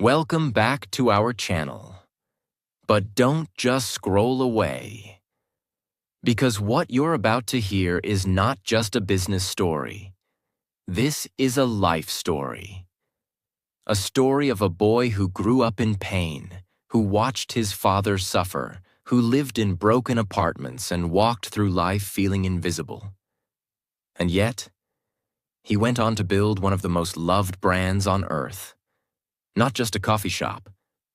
Welcome back to our channel. But don't just scroll away. Because what you're about to hear is not just a business story. This is a life story. A story of a boy who grew up in pain, who watched his father suffer, who lived in broken apartments and walked through life feeling invisible. And yet, he went on to build one of the most loved brands on earth. Not just a coffee shop,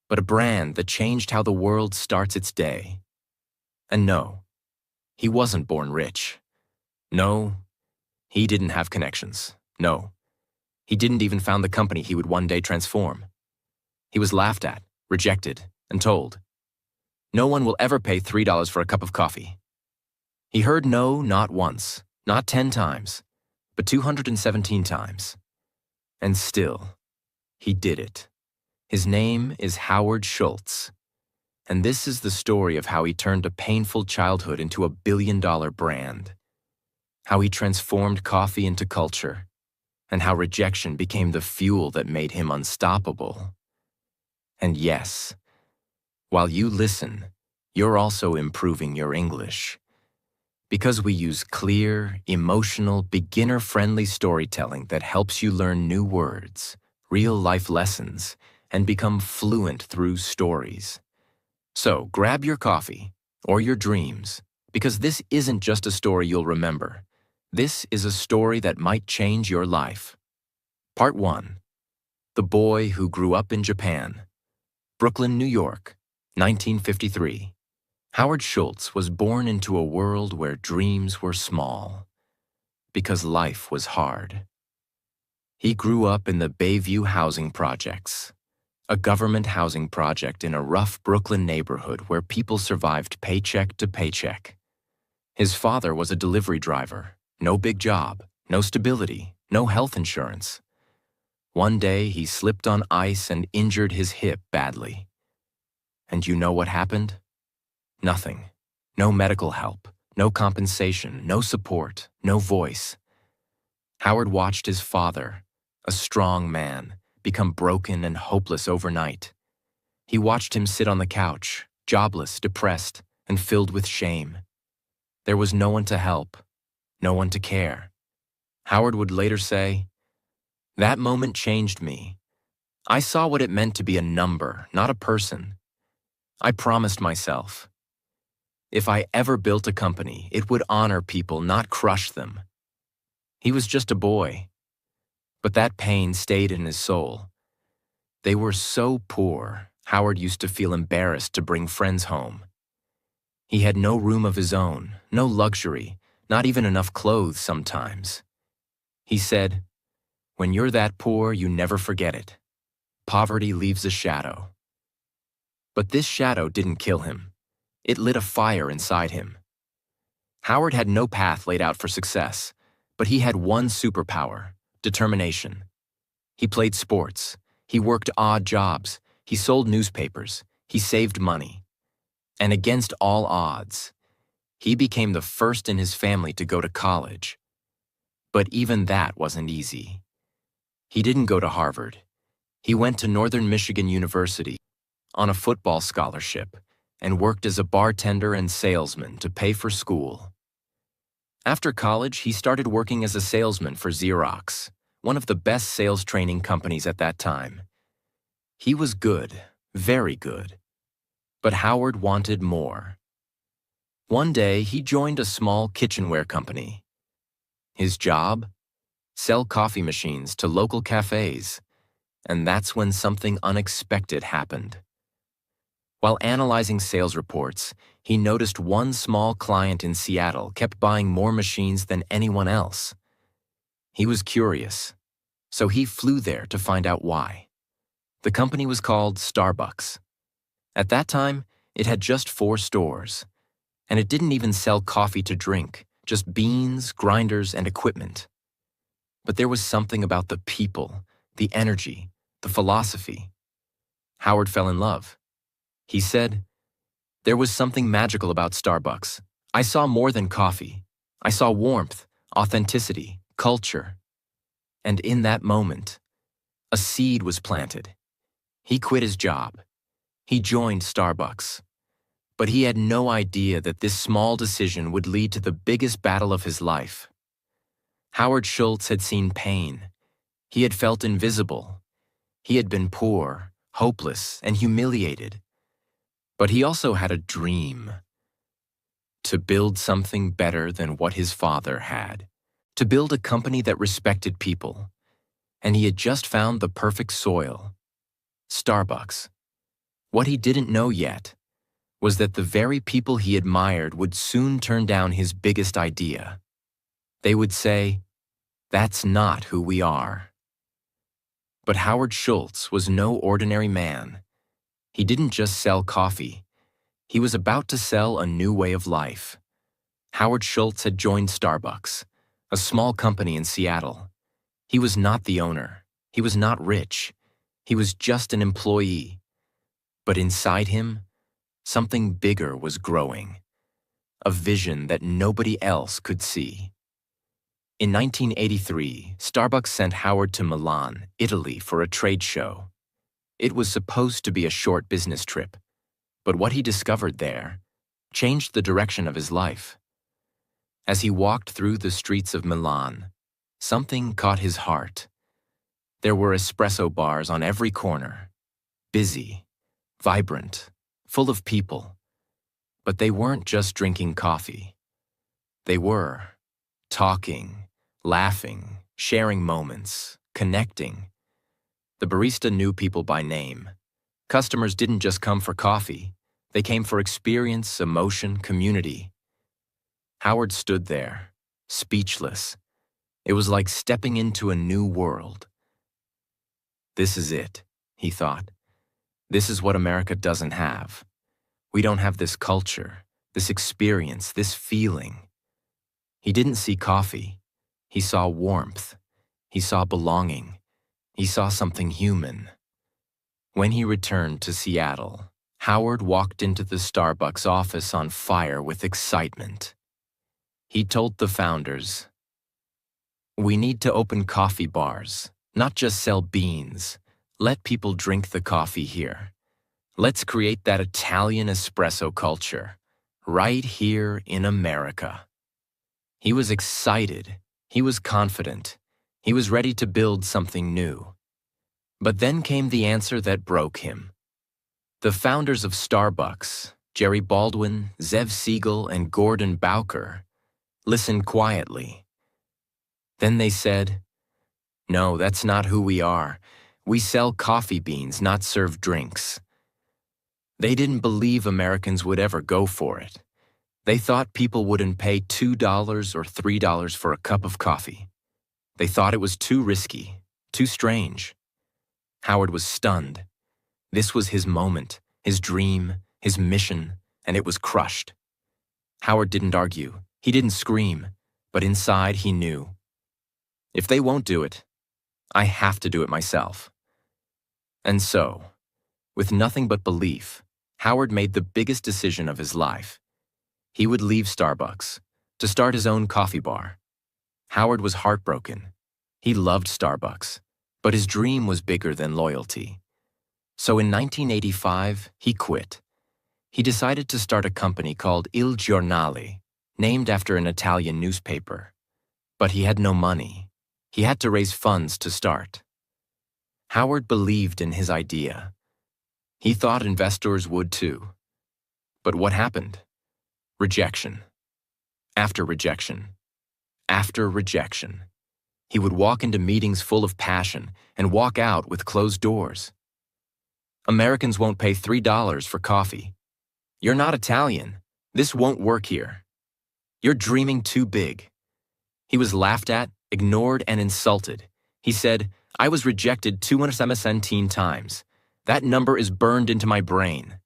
but a brand that changed how the world starts its day. And no, he wasn't born rich. No, he didn't have connections. No, he didn't even found the company he would one day transform. He was laughed at, rejected, and told, "No one will ever pay $3 for a cup of coffee." He heard no not once, not 10 times, but 217 times. And still, he did it. His name is Howard Schultz. And this is the story of how he turned a painful childhood into a billion-dollar brand. How he transformed coffee into culture. And how rejection became the fuel that made him unstoppable. And yes, while you listen, you're also improving your English. Because we use clear, emotional, beginner-friendly storytelling that helps you learn new words, real-life lessons, and become fluent through stories. So grab your coffee, or your dreams, because this isn't just a story you'll remember. This is a story that might change your life. Part 1. The Boy Who Grew Up in Japan. Brooklyn, New York, 1953. Howard Schultz was born into a world where dreams were small, because life was hard. He grew up in the Bayview housing projects, a government housing project in a rough Brooklyn neighborhood where people survived paycheck to paycheck. His father was a delivery driver, no big job, no stability, no health insurance. One day he slipped on ice and injured his hip badly. And you know what happened? Nothing. No medical help, no compensation, no support, no voice. Howard watched his father, a strong man, become broken and hopeless overnight. He watched him sit on the couch, jobless, depressed, and filled with shame. There was no one to help, no one to care. Howard would later say, "That moment changed me. I saw what it meant to be a number, not a person. I promised myself, if I ever built a company, it would honor people, not crush them." He was just a boy, but that pain stayed in his soul. They were so poor, Howard used to feel embarrassed to bring friends home. He had no room of his own, no luxury, not even enough clothes sometimes. He said, "When you're that poor, you never forget it. Poverty leaves a shadow." But this shadow didn't kill him. It lit a fire inside him. Howard had no path laid out for success, but he had one superpower: determination. He played sports. He worked odd jobs. He sold newspapers. He saved money. And against all odds, he became the first in his family to go to college. But even that wasn't easy. He didn't go to Harvard. He went to Northern Michigan University on a football scholarship and worked as a bartender and salesman to pay for school. After college, he started working as a salesman for Xerox, one of the best sales training companies at that time. He was good, very good. But Howard wanted more. One day, he joined a small kitchenware company. His job? Sell coffee machines to local cafes. And that's when something unexpected happened. While analyzing sales reports, he noticed one small client in Seattle kept buying more machines than anyone else. He was curious, so he flew there to find out why. The company was called Starbucks. At that time, it had just 4 stores, and it didn't even sell coffee to drink, just beans, grinders, and equipment. But there was something about the people, the energy, the philosophy. Howard fell in love. He said, "There was something magical about Starbucks. I saw more than coffee. I saw warmth, authenticity, culture." And in that moment, a seed was planted. He quit his job. He joined Starbucks. But he had no idea that this small decision would lead to the biggest battle of his life. Howard Schultz had seen pain. He had felt invisible. He had been poor, hopeless, and humiliated. But he also had a dream: to build something better than what his father had, to build a company that respected people. And he had just found the perfect soil: Starbucks. What he didn't know yet was that the very people he admired would soon turn down his biggest idea. They would say, "That's not who we are." But Howard Schultz was no ordinary man. He didn't just sell coffee. He was about to sell a new way of life. Howard Schultz had joined Starbucks, a small company in Seattle. He was not the owner. He was not rich. He was just an employee. But inside him, something bigger was growing, a vision that nobody else could see. In 1983, Starbucks sent Howard to Milan, Italy, for a trade show. It was supposed to be a short business trip, but what he discovered there changed the direction of his life. As he walked through the streets of Milan, something caught his heart. There were espresso bars on every corner, busy, vibrant, full of people. But they weren't just drinking coffee. They were talking, laughing, sharing moments, connecting. The barista knew people by name. Customers didn't just come for coffee. They came for experience, emotion, community. Howard stood there, speechless. It was like stepping into a new world. This is it, he thought. This is what America doesn't have. We don't have this culture, this experience, this feeling. He didn't see coffee. He saw warmth. He saw belonging. He saw something human. When he returned to Seattle, Howard walked into the Starbucks office on fire with excitement. He told the founders, "We need to open coffee bars, not just sell beans. Let people drink the coffee here. Let's create that Italian espresso culture, right here in America." He was excited. He was confident. He was ready to build something new. But then came the answer that broke him. The founders of Starbucks, Jerry Baldwin, Zev Siegel, and Gordon Bowker, listened quietly. Then they said, "No, that's not who we are. We sell coffee beans, not serve drinks." They didn't believe Americans would ever go for it. They thought people wouldn't pay $2 or $3 for a cup of coffee. They thought it was too risky, too strange. Howard was stunned. This was his moment, his dream, his mission, and it was crushed. Howard didn't argue. He didn't scream. But inside he knew, if they won't do it, I have to do it myself. And so, with nothing but belief, Howard made the biggest decision of his life. He would leave Starbucks to start his own coffee bar. Howard was heartbroken. He loved Starbucks, but his dream was bigger than loyalty. So in 1985, he quit. He decided to start a company called Il Giornale, named after an Italian newspaper. But he had no money. He had to raise funds to start. Howard believed in his idea. He thought investors would too. But what happened? Rejection. After rejection. After rejection. He would walk into meetings full of passion and walk out with closed doors. Americans won't pay $3 for coffee. You're not Italian. This won't work here. You're dreaming too big. He was laughed at, ignored, and insulted. He said, "I was rejected 217 times. That number is burned into my brain."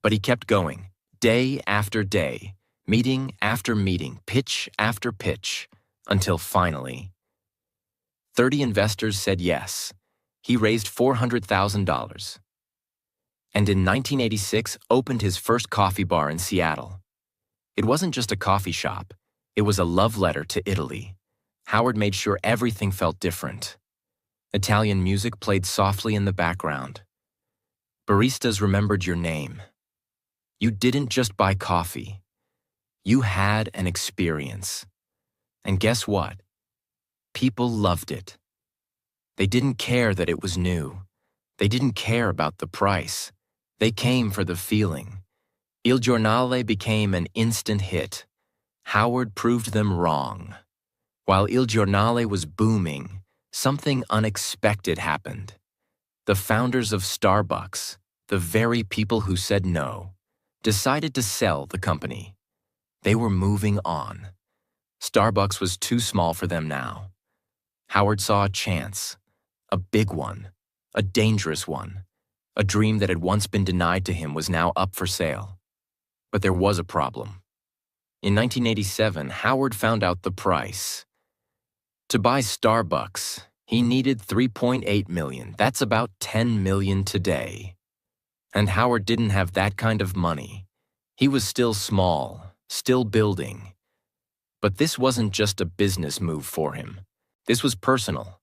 But he kept going, day after day, meeting after meeting, pitch after pitch, until finally, 30 investors said yes. He raised $400,000. And in 1986, opened his first coffee bar in Seattle. It wasn't just a coffee shop. It was a love letter to Italy. Howard made sure everything felt different. Italian music played softly in the background. Baristas remembered your name. You didn't just buy coffee. You had an experience. And guess what? People loved it. They didn't care that it was new. They didn't care about the price. They came for the feeling. Il Giornale became an instant hit. Howard proved them wrong. While Il Giornale was booming, something unexpected happened. The founders of Starbucks, the very people who said no, decided to sell the company. They were moving on. Starbucks was too small for them now. Howard saw a chance, a big one, a dangerous one. A dream that had once been denied to him was now up for sale. But there was a problem. In 1987, Howard found out the price. To buy Starbucks, he needed $3.8 million. That's about $10 million today. And Howard didn't have that kind of money. He was still small, still building. But this wasn't just a business move for him. This was personal.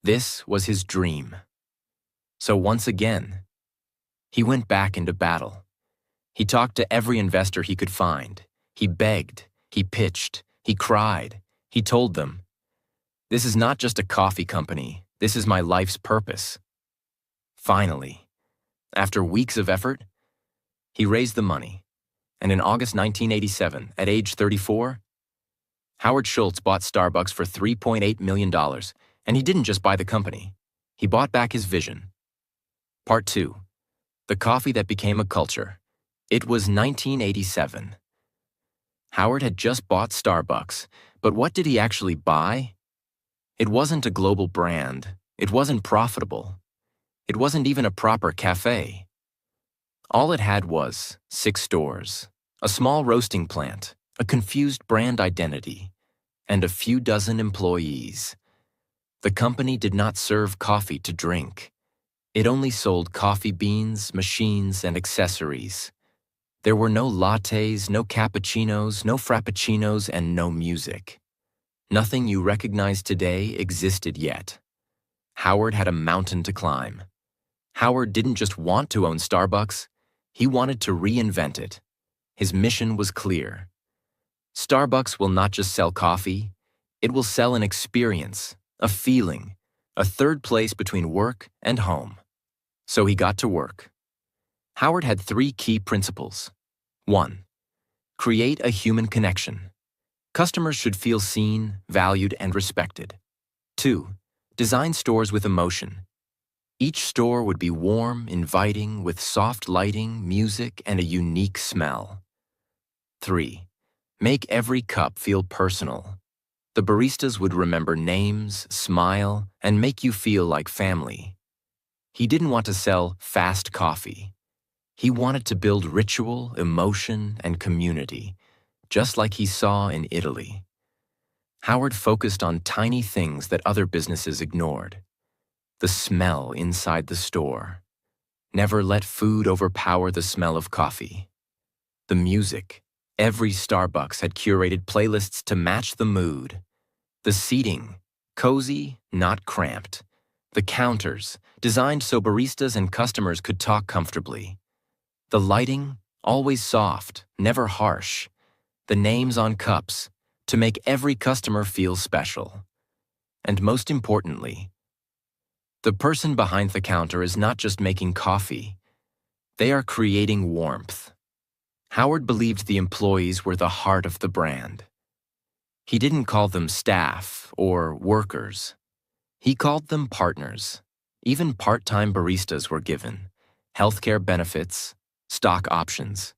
This was his dream. So once again, he went back into battle. He talked to every investor he could find. He begged, he pitched, he cried. He told them, "This is not just a coffee company. This is my life's purpose." Finally, after weeks of effort, he raised the money. And in August 1987, at age 34, Howard Schultz bought Starbucks for $3.8 million, and he didn't just buy the company. He bought back his vision. Part 2. The coffee that became a culture. It was 1987. Howard had just bought Starbucks, but what did he actually buy? It wasn't a global brand. It wasn't profitable. It wasn't even a proper cafe. All it had was 6 stores, a small roasting plant, a confused brand identity, and a few dozen employees. The company did not serve coffee to drink. It only sold coffee beans, machines, and accessories. There were no lattes, no cappuccinos, no frappuccinos, and no music. Nothing you recognize today existed yet. Howard had a mountain to climb. Howard didn't just want to own Starbucks, he wanted to reinvent it. His mission was clear. Starbucks will not just sell coffee, it will sell an experience, a feeling, a third place between work and home. So he got to work. Howard had 3 key principles. 1. Create a human connection. Customers should feel seen, valued, and respected. 2. Design stores with emotion. Each store would be warm, inviting, with soft lighting, music, and a unique smell. 3. Make every cup feel personal. The baristas would remember names, smile, and make you feel like family. He didn't want to sell fast coffee. He wanted to build ritual, emotion, and community, just like he saw in Italy. Howard focused on tiny things that other businesses ignored. The smell inside the store. Never let food overpower the smell of coffee. The music. Every Starbucks had curated playlists to match the mood. The seating. Cozy, not cramped. The counters, designed so baristas and customers could talk comfortably. The lighting, always soft, never harsh. The names on cups, to make every customer feel special. And most importantly, the person behind the counter is not just making coffee. They are creating warmth. Howard believed the employees were the heart of the brand. He didn't call them staff or workers. He called them partners. Even part-time baristas were given healthcare benefits, stock options,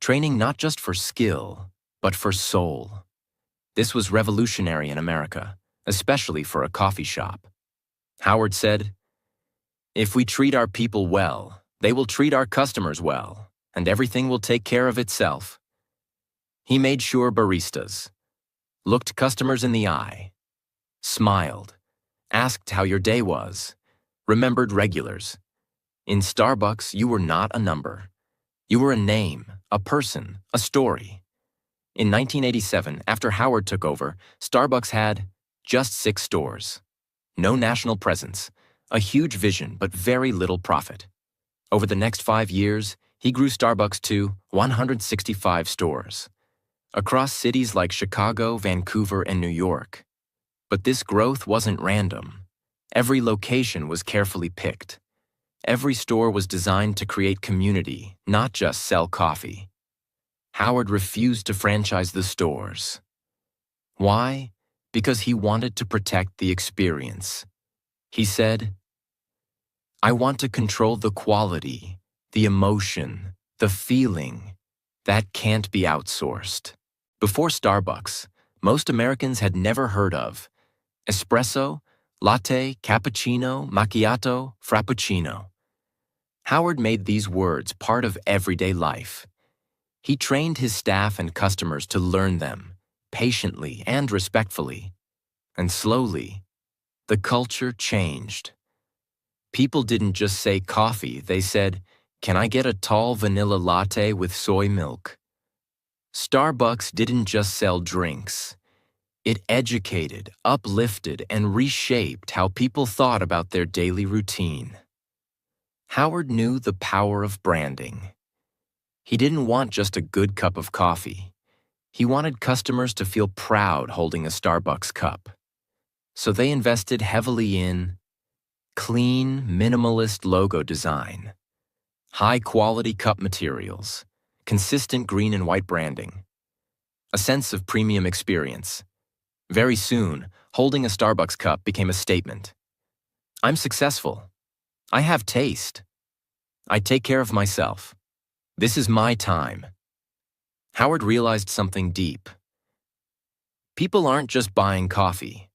training not just for skill, but for soul. This was revolutionary in America, especially for a coffee shop. Howard said, "If we treat our people well, they will treat our customers well, and everything will take care of itself." He made sure baristas looked customers in the eye, smiled, asked how your day was, remembered regulars. In Starbucks, you were not a number. You were a name, a person, a story. In 1987, after Howard took over, Starbucks had just 6 stores. No national presence, a huge vision but very little profit. Over the next 5 years, he grew Starbucks to 165 stores across cities like Chicago, Vancouver, and New York. But this growth wasn't random. Every location was carefully picked. Every store was designed to create community, not just sell coffee. Howard refused to franchise the stores. Why? Because he wanted to protect the experience. He said, "I want to control the quality, the emotion, the feeling. That can't be outsourced." Before Starbucks, most Americans had never heard of espresso, latte, cappuccino, macchiato, frappuccino. Howard made these words part of everyday life. He trained his staff and customers to learn them, patiently and respectfully. And slowly, the culture changed. People didn't just say coffee, they said, "Can I get a tall vanilla latte with soy milk?" Starbucks didn't just sell drinks. It educated, uplifted, and reshaped how people thought about their daily routine. Howard knew the power of branding. He didn't want just a good cup of coffee. He wanted customers to feel proud holding a Starbucks cup. So they invested heavily in clean, minimalist logo design, high-quality cup materials, consistent green and white branding, a sense of premium experience. Very soon, holding a Starbucks cup became a statement. I'm successful. I have taste. I take care of myself. This is my time. Howard realized something deep. People aren't just buying coffee.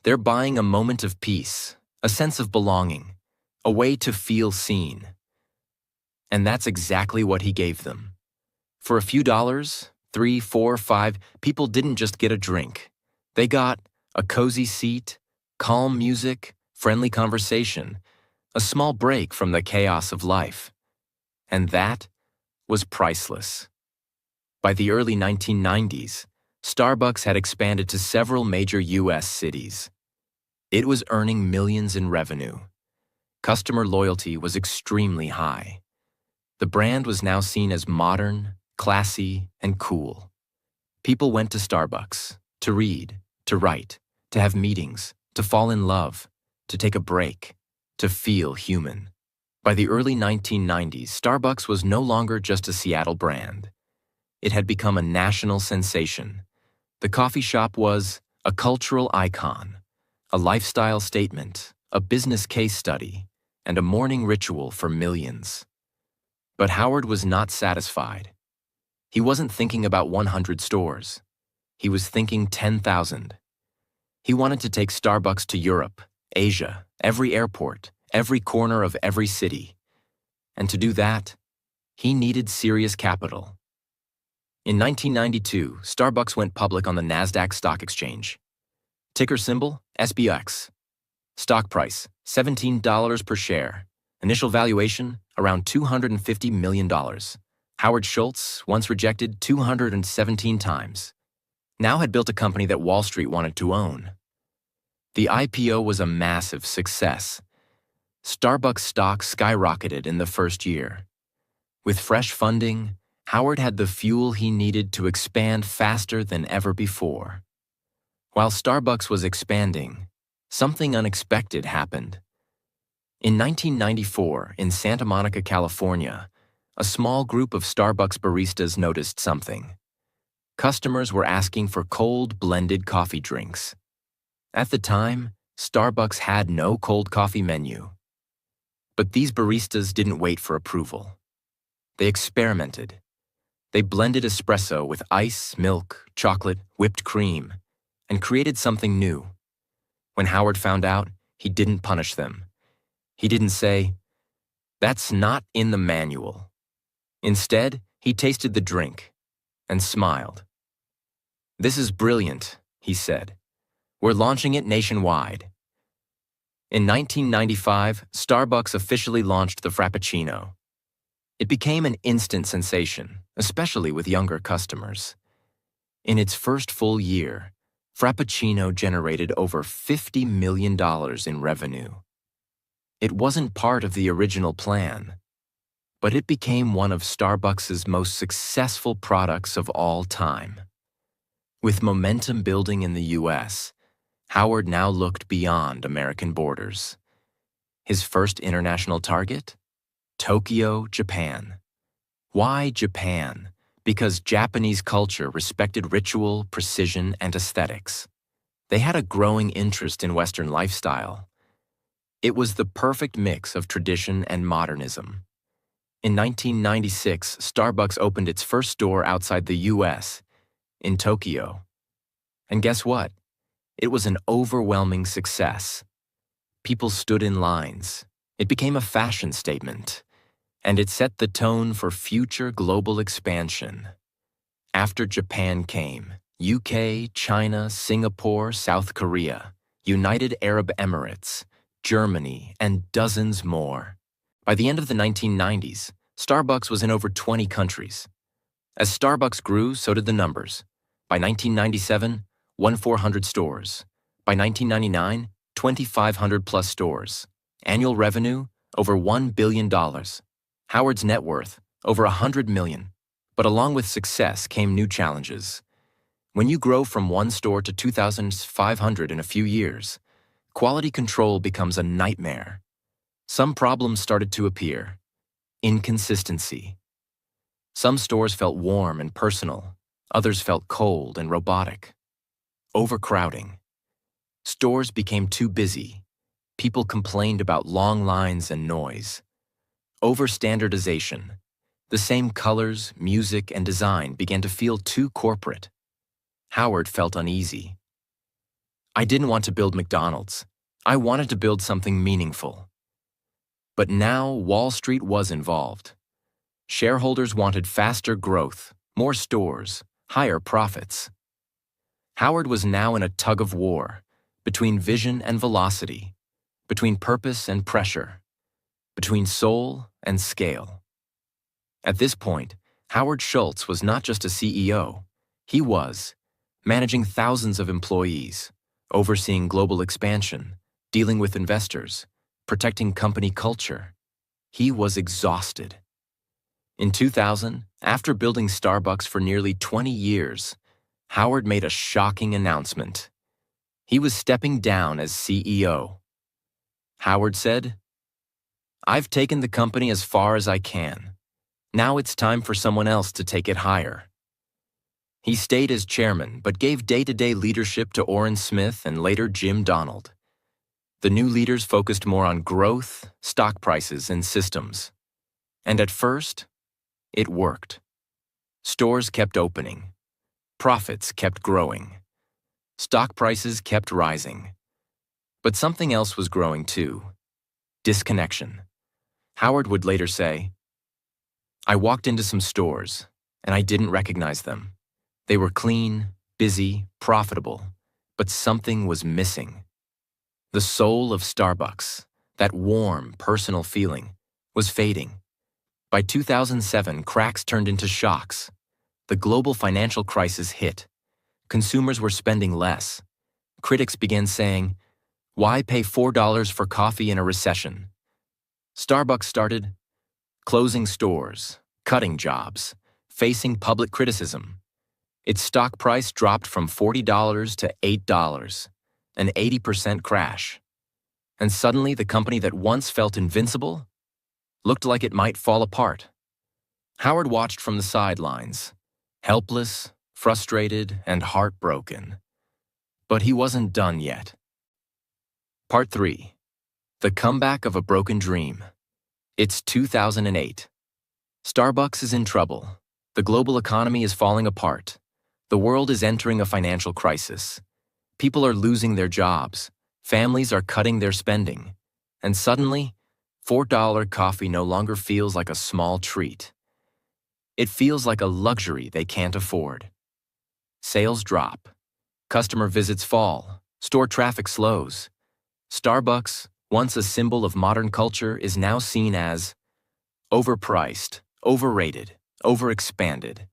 They're buying a moment of peace, a sense of belonging, a way to feel seen. And that's exactly what he gave them. For a few dollars, 3, 4, 5, people didn't just get a drink. They got a cozy seat, calm music, friendly conversation, a small break from the chaos of life. And that was priceless. By the early 1990s, Starbucks had expanded to several major U.S. cities. It was earning millions in revenue. Customer loyalty was extremely high. The brand was now seen as modern, classy, and cool. People went to Starbucks to read, to write, to have meetings, to fall in love, to take a break, to feel human. By the early 1990s, Starbucks was no longer just a Seattle brand. It had become a national sensation. The coffee shop was a cultural icon, a lifestyle statement, a business case study, and a morning ritual for millions. But Howard was not satisfied. He wasn't thinking about 100 stores. He was thinking 10,000. He wanted to take Starbucks to Europe, Asia, every airport, every corner of every city. And to do that, he needed serious capital. In 1992, Starbucks went public on the NASDAQ stock exchange. Ticker symbol, SBX. Stock price, $17 per share. Initial valuation, around $250 million. Howard Schultz, once rejected 217 times, now had built a company that Wall Street wanted to own. The IPO was a massive success. Starbucks stock skyrocketed in the first year. With fresh funding, Howard had the fuel he needed to expand faster than ever before. While Starbucks was expanding, something unexpected happened. In 1994, in Santa Monica, California, a small group of Starbucks baristas noticed something. Customers were asking for cold blended coffee drinks. At the time, Starbucks had no cold coffee menu. But these baristas didn't wait for approval. They experimented. They blended espresso with ice, milk, chocolate, whipped cream, and created something new. When Howard found out, he didn't punish them. He didn't say, "That's not in the manual." Instead, he tasted the drink and smiled. "This is brilliant," he said. "We're launching it nationwide." In 1995, Starbucks officially launched the Frappuccino. It became an instant sensation, especially with younger customers. In its first full year, Frappuccino generated over $50 million in revenue. It wasn't part of the original plan, but it became one of Starbucks' most successful products of all time. With momentum building in the US, Howard now looked beyond American borders. His first international target? Tokyo, Japan. Why Japan? Because Japanese culture respected ritual, precision, and aesthetics. They had a growing interest in Western lifestyle. It was the perfect mix of tradition and modernism. In 1996, Starbucks opened its first store outside the US, in Tokyo. And guess what? It was an overwhelming success. People stood in lines. It became a fashion statement, and it set the tone for future global expansion. After Japan came, UK, China, Singapore, South Korea, United Arab Emirates, Germany, and dozens more. By the end of the 1990s, Starbucks was in over 20 countries. As Starbucks grew, so did the numbers. By 1997, 1,400 stores. By 1999, 2,500 plus stores. Annual revenue, over $1 billion. Howard's net worth, over $100 million. But along with success came new challenges. When you grow from one store to 2,500 in a few years, quality control becomes a nightmare. Some problems started to appear. Inconsistency. Some stores felt warm and personal. Others felt cold and robotic. Overcrowding. Stores became too busy. People complained about long lines and noise. Overstandardization. The same colors, music, and design began to feel too corporate. Howard felt uneasy. I didn't want to build McDonald's. I wanted to build something meaningful. But now Wall Street was involved. Shareholders wanted faster growth, more stores, higher profits. Howard was now in a tug of war, between vision and velocity, between purpose and pressure, between soul and scale. At this point, Howard Schultz was not just a CEO. He was managing thousands of employees, overseeing global expansion, dealing with investors, protecting company culture. He was exhausted. In 2000, after building Starbucks for nearly 20 years, Howard made a shocking announcement. He was stepping down as CEO. Howard said, "I've taken the company as far as I can. Now it's time for someone else to take it higher." He stayed as chairman, but gave day-to-day leadership to Orrin Smith and later Jim Donald. The new leaders focused more on growth, stock prices, and systems. And at first, it worked. Stores kept opening. Profits kept growing. Stock prices kept rising. But something else was growing too. Disconnection. Howard would later say, "I walked into some stores, and I didn't recognize them. They were clean, busy, profitable, but something was missing." The soul of Starbucks, that warm, personal feeling, was fading. By 2007, cracks turned into shocks. The global financial crisis hit. Consumers were spending less. Critics began saying, "Why pay $4 for coffee in a recession?" Starbucks started closing stores, cutting jobs, facing public criticism. Its stock price dropped from $40 to $8, an 80% crash. And suddenly the company that once felt invincible looked like it might fall apart. Howard watched from the sidelines, helpless, frustrated, and heartbroken. But he wasn't done yet. Part 3. The Comeback of a Broken Dream. It's 2008. Starbucks is in trouble. The global economy is falling apart. The world is entering a financial crisis. People are losing their jobs. Families are cutting their spending. And suddenly, $4 coffee no longer feels like a small treat. It feels like a luxury they can't afford. Sales drop. Customer visits fall. Store traffic slows. Starbucks, once a symbol of modern culture, is now seen as overpriced, overrated, overexpanded.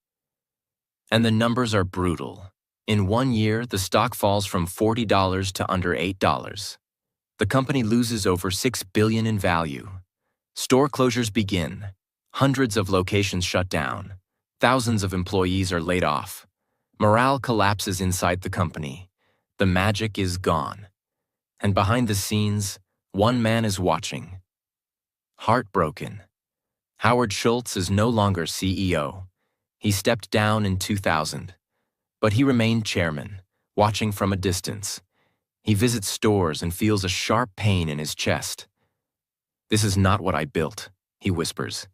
And the numbers are brutal. In 1 year, the stock falls from $40 to under $8. The company loses over $6 billion in value. Store closures begin. Hundreds of locations shut down. Thousands of employees are laid off. Morale collapses inside the company. The magic is gone. And behind the scenes, one man is watching. Heartbroken. Howard Schultz is no longer CEO. He stepped down in 2000. But he remained chairman, watching from a distance. He visits stores and feels a sharp pain in his chest. "This is not what I built," he whispers.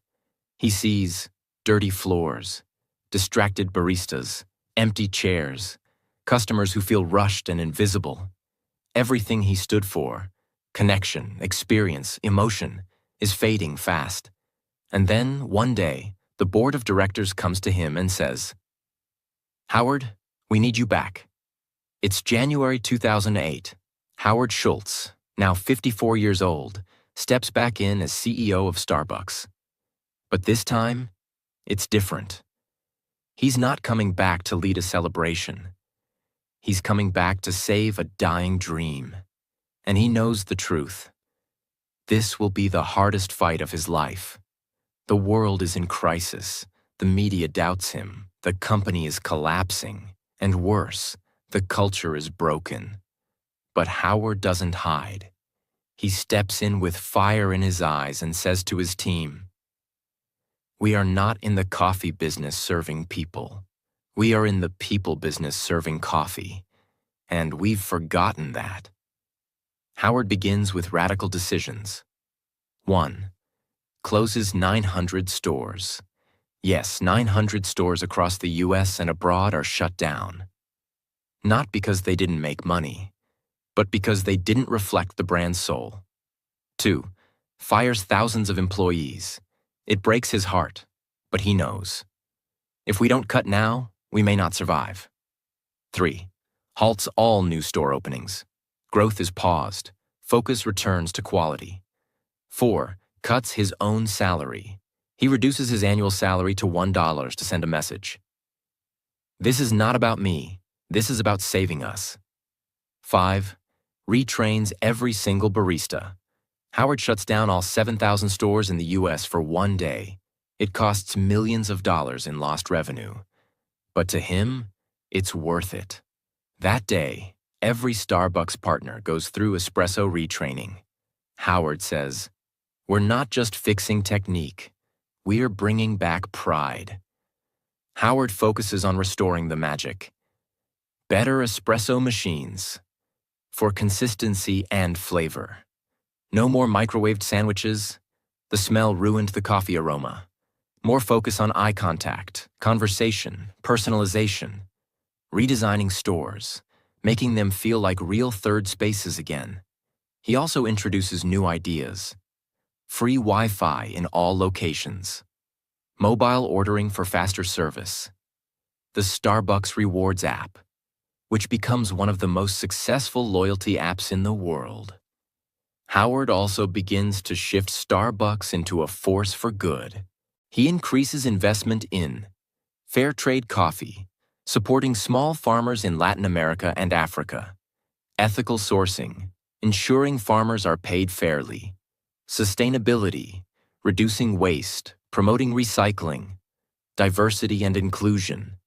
He sees dirty floors, distracted baristas, empty chairs, customers who feel rushed and invisible. Everything he stood for, connection, experience, emotion, is fading fast. And then, one day, the board of directors comes to him and says, "Howard, we need you back." It's January 2008. Howard Schultz, now 54 years old, steps back in as CEO of Starbucks. But this time, it's different. He's not coming back to lead a celebration. He's coming back to save a dying dream. And he knows the truth. This will be the hardest fight of his life. The world is in crisis. The media doubts him. The company is collapsing. And worse, the culture is broken. But Howard doesn't hide. He steps in with fire in his eyes and says to his team, "We are not in the coffee business serving people. We are in the people business serving coffee. And we've forgotten that." Howard begins with radical decisions. 1. Closes 900 stores. Yes, 900 stores across the US and abroad are shut down. Not because they didn't make money, but because they didn't reflect the brand's soul. 2. Fires thousands of employees. It breaks his heart, but he knows. If we don't cut now, we may not survive. 3. Halts all new store openings. Growth is paused. Focus returns to quality. 4. Cuts his own salary. He reduces his annual salary to $1 to send a message. "This is not about me. This is about saving us." 5. Retrains every single barista. Howard shuts down all 7,000 stores in the US for one day. It costs millions of dollars in lost revenue. But to him, it's worth it. That day, every Starbucks partner goes through espresso retraining. Howard says, "We're not just fixing technique. We're bringing back pride." Howard focuses on restoring the magic. Better espresso machines for consistency and flavor. No more microwaved sandwiches. The smell ruined the coffee aroma. More focus on eye contact, conversation, personalization. Redesigning stores, making them feel like real third spaces again. He also introduces new ideas. Free Wi-Fi in all locations. Mobile ordering for faster service. The Starbucks Rewards app, which becomes one of the most successful loyalty apps in the world. Howard also begins to shift Starbucks into a force for good. He increases investment in fair trade coffee, supporting small farmers in Latin America and Africa, ethical sourcing, ensuring farmers are paid fairly, sustainability, reducing waste, promoting recycling, diversity and inclusion,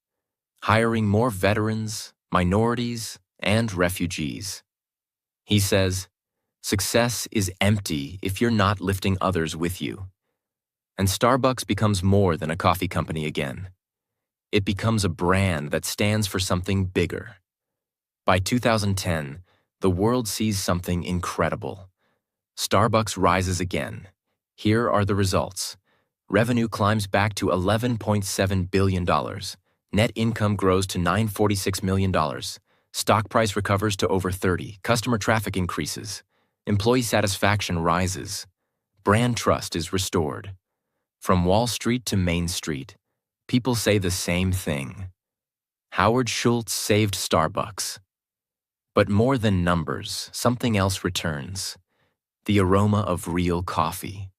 hiring more veterans, minorities, and refugees. He says, "Success is empty if you're not lifting others with you." And Starbucks becomes more than a coffee company again. It becomes a brand that stands for something bigger. By 2010, the world sees something incredible. Starbucks rises again. Here are the results. Revenue climbs back to $11.7 billion. Net income grows to $946 million. Stock price recovers to over 30. Customer traffic increases. Employee satisfaction rises. Brand trust is restored. From Wall Street to Main Street, people say the same thing. Howard Schultz saved Starbucks. But more than numbers, something else returns. The aroma of real coffee.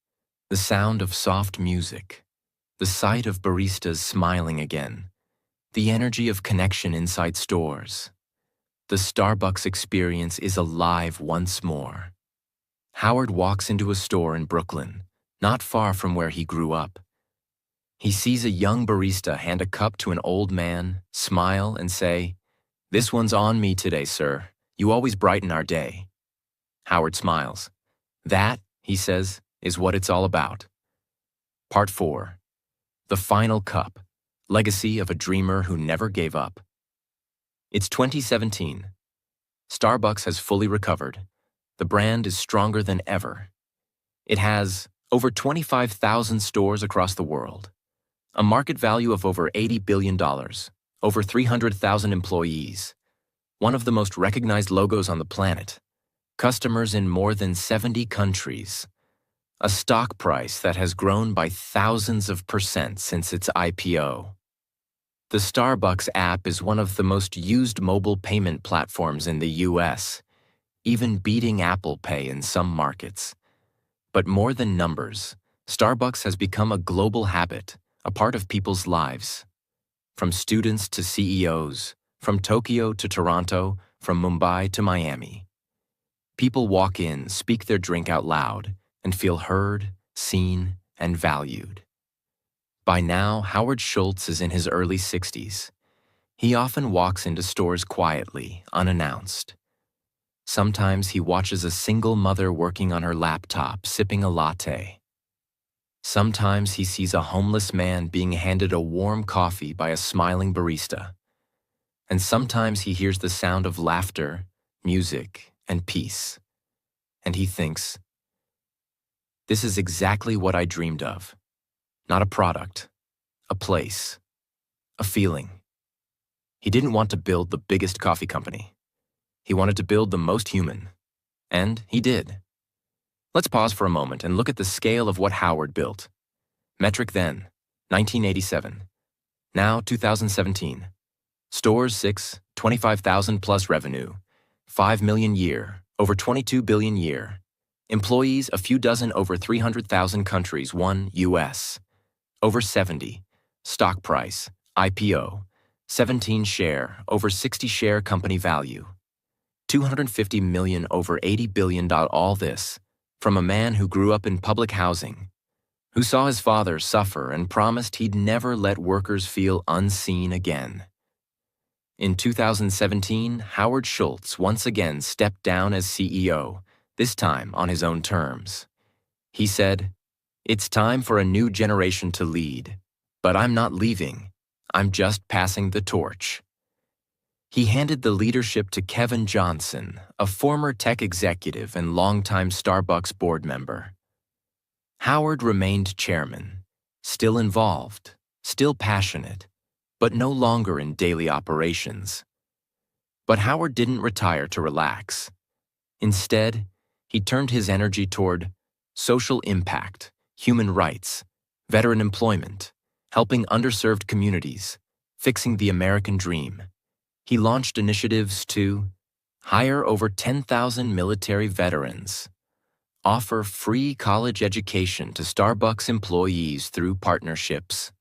The sound of soft music. The sight of baristas smiling again. The energy of connection inside stores. The Starbucks experience is alive once more. Howard walks into a store in Brooklyn, not far from where he grew up. He sees a young barista hand a cup to an old man, smile, and say, "This one's on me today, sir. You always brighten our day." Howard smiles. "That," he says, "is what it's all about." Part 4. The Final Cup. Legacy of a Dreamer Who Never Gave Up. It's 2017. Starbucks has fully recovered. The brand is stronger than ever. It has over 25,000 stores across the world, a market value of over $80 billion, over 300,000 employees, one of the most recognized logos on the planet, customers in more than 70 countries, a stock price that has grown by thousands of % since its IPO. The Starbucks app is one of the most used mobile payment platforms in the US, even beating Apple Pay in some markets. But more than numbers, Starbucks has become a global habit, a part of people's lives. From students to CEOs, from Tokyo to Toronto, from Mumbai to Miami. People walk in, speak their drink out loud, and feel heard, seen, and valued. By now, Howard Schultz is in his early 60s. He often walks into stores quietly, unannounced. Sometimes he watches a single mother working on her laptop, sipping a latte. Sometimes he sees a homeless man being handed a warm coffee by a smiling barista. And sometimes he hears the sound of laughter, music, and peace. And he thinks, "This is exactly what I dreamed of. Not a product, a place, a feeling." He didn't want to build the biggest coffee company. He wanted to build the most human. And he did. Let's pause for a moment and look at the scale of what Howard built. Metric then, 1987. Now, 2017. Stores 6, 25,000 plus revenue. 5 million year, over 22 billion year. Employees, a few dozen over 300,000 countries, 1 US. Over 70. Stock price, IPO. 17 share, over 60 share company value. 250 million over 80 billion. All this from a man who grew up in public housing, who saw his father suffer and promised he'd never let workers feel unseen again. In 2017, Howard Schultz once again stepped down as CEO, this time on his own terms. He said, "It's time for a new generation to lead, but I'm not leaving. I'm just passing the torch." He handed the leadership to Kevin Johnson, a former tech executive and longtime Starbucks board member. Howard remained chairman, still involved, still passionate, but no longer in daily operations. But Howard didn't retire to relax. Instead, he turned his energy toward social impact, human rights, veteran employment, helping underserved communities, fixing the American dream. He launched initiatives to hire over 10,000 military veterans, offer free college education to Starbucks employees through partnerships,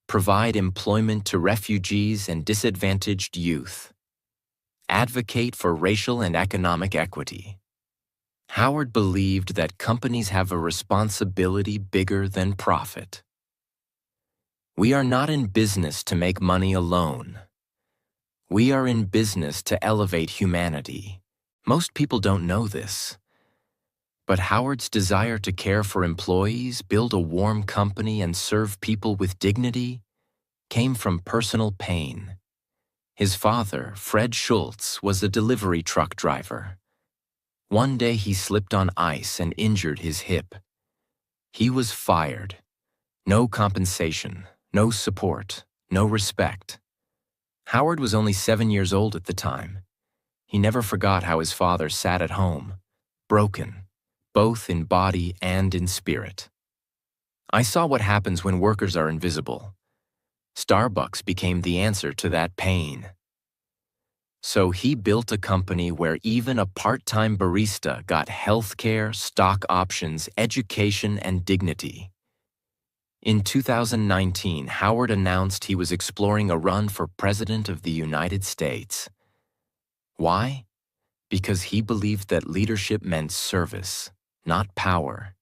provide employment to refugees and disadvantaged youth, advocate for racial and economic equity. Howard believed that companies have a responsibility bigger than profit. We are not in business to make money alone. We are in business to elevate humanity. Most people don't know this. But Howard's desire to care for employees, build a warm company, and serve people with dignity came from personal pain. His father, Fred Schultz, was a delivery truck driver. One day he slipped on ice and injured his hip. He was fired. No compensation, no support, no respect. Howard was only 7 years old at the time. He never forgot how his father sat at home, broken, both in body and in spirit. I saw what happens when workers are invisible. Starbucks became the answer to that pain. So he built a company where even a part-time barista got healthcare, stock options, education, and dignity. In 2019, Howard announced he was exploring a run for President of the United States. Why? Because he believed that leadership meant service, not power.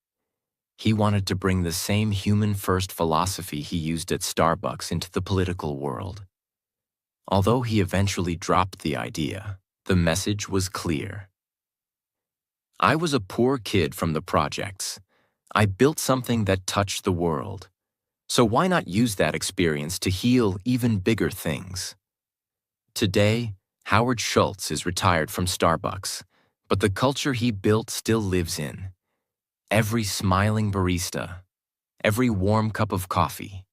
He wanted to bring the same human-first philosophy he used at Starbucks into the political world. Although he eventually dropped the idea, the message was clear. I was a poor kid from the projects. I built something that touched the world. So why not use that experience to heal even bigger things? Today, Howard Schultz is retired from Starbucks, but the culture he built still lives in. Every smiling barista, every warm cup of coffee,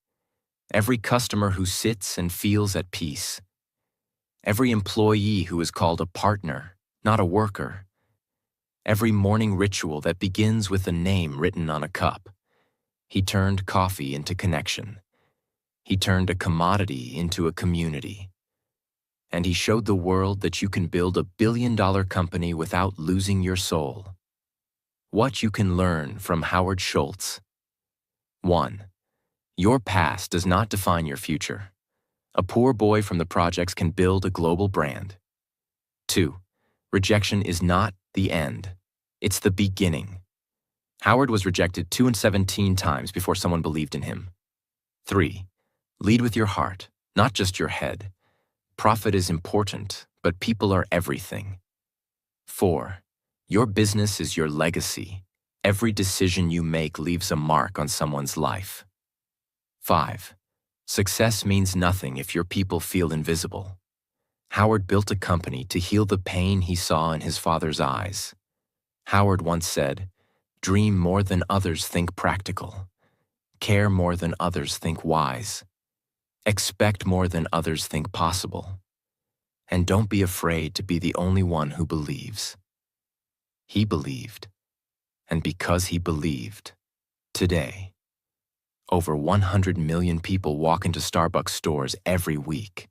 every customer who sits and feels at peace, every employee who is called a partner, not a worker, every morning ritual that begins with a name written on a cup. He turned coffee into connection. He turned a commodity into a community. And he showed the world that you can build a billion-dollar company without losing your soul. What you can learn from Howard Schultz. 1. Your past does not define your future. A poor boy from the projects can build a global brand. 2. Rejection is not the end. It's the beginning. Howard was rejected 217 times before someone believed in him. 3. Lead with your heart, not just your head. Profit is important, but people are everything. 4. Your business is your legacy. Every decision you make leaves a mark on someone's life. 5. Success means nothing if your people feel invisible. Howard built a company to heal the pain he saw in his father's eyes. Howard once said, "Dream more than others think practical. Care more than others think wise. Expect more than others think possible. And don't be afraid to be the only one who believes." He believed. And because he believed, today, over 100 million people walk into Starbucks stores every week.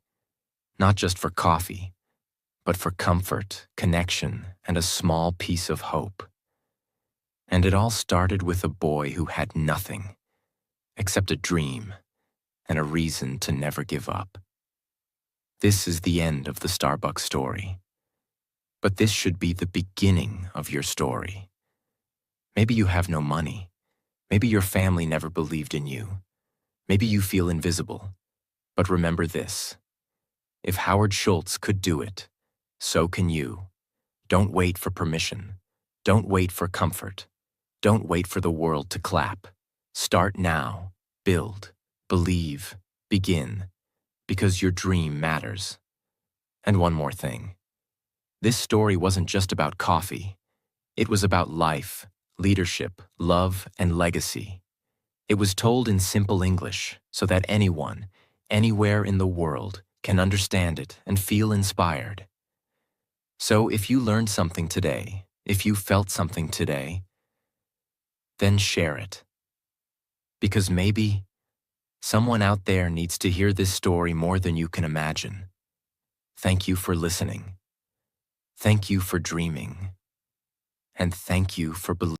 Not just for coffee, but for comfort, connection, and a small piece of hope. And it all started with a boy who had nothing except a dream and a reason to never give up. This is the end of the Starbucks story. But this should be the beginning of your story. Maybe you have no money. Maybe your family never believed in you. Maybe you feel invisible. But remember this: if Howard Schultz could do it, so can you. Don't wait for permission. Don't wait for comfort. Don't wait for the world to clap. Start now. Build. Believe. Begin. Because your dream matters. And one more thing. This story wasn't just about coffee. It was about life, leadership, love, and legacy. It was told in simple English so that anyone, anywhere in the world, can understand it and feel inspired. So if you learned something today, if you felt something today, then share it. Because maybe someone out there needs to hear this story more than you can imagine. Thank you for listening. Thank you for dreaming. And thank you for believing.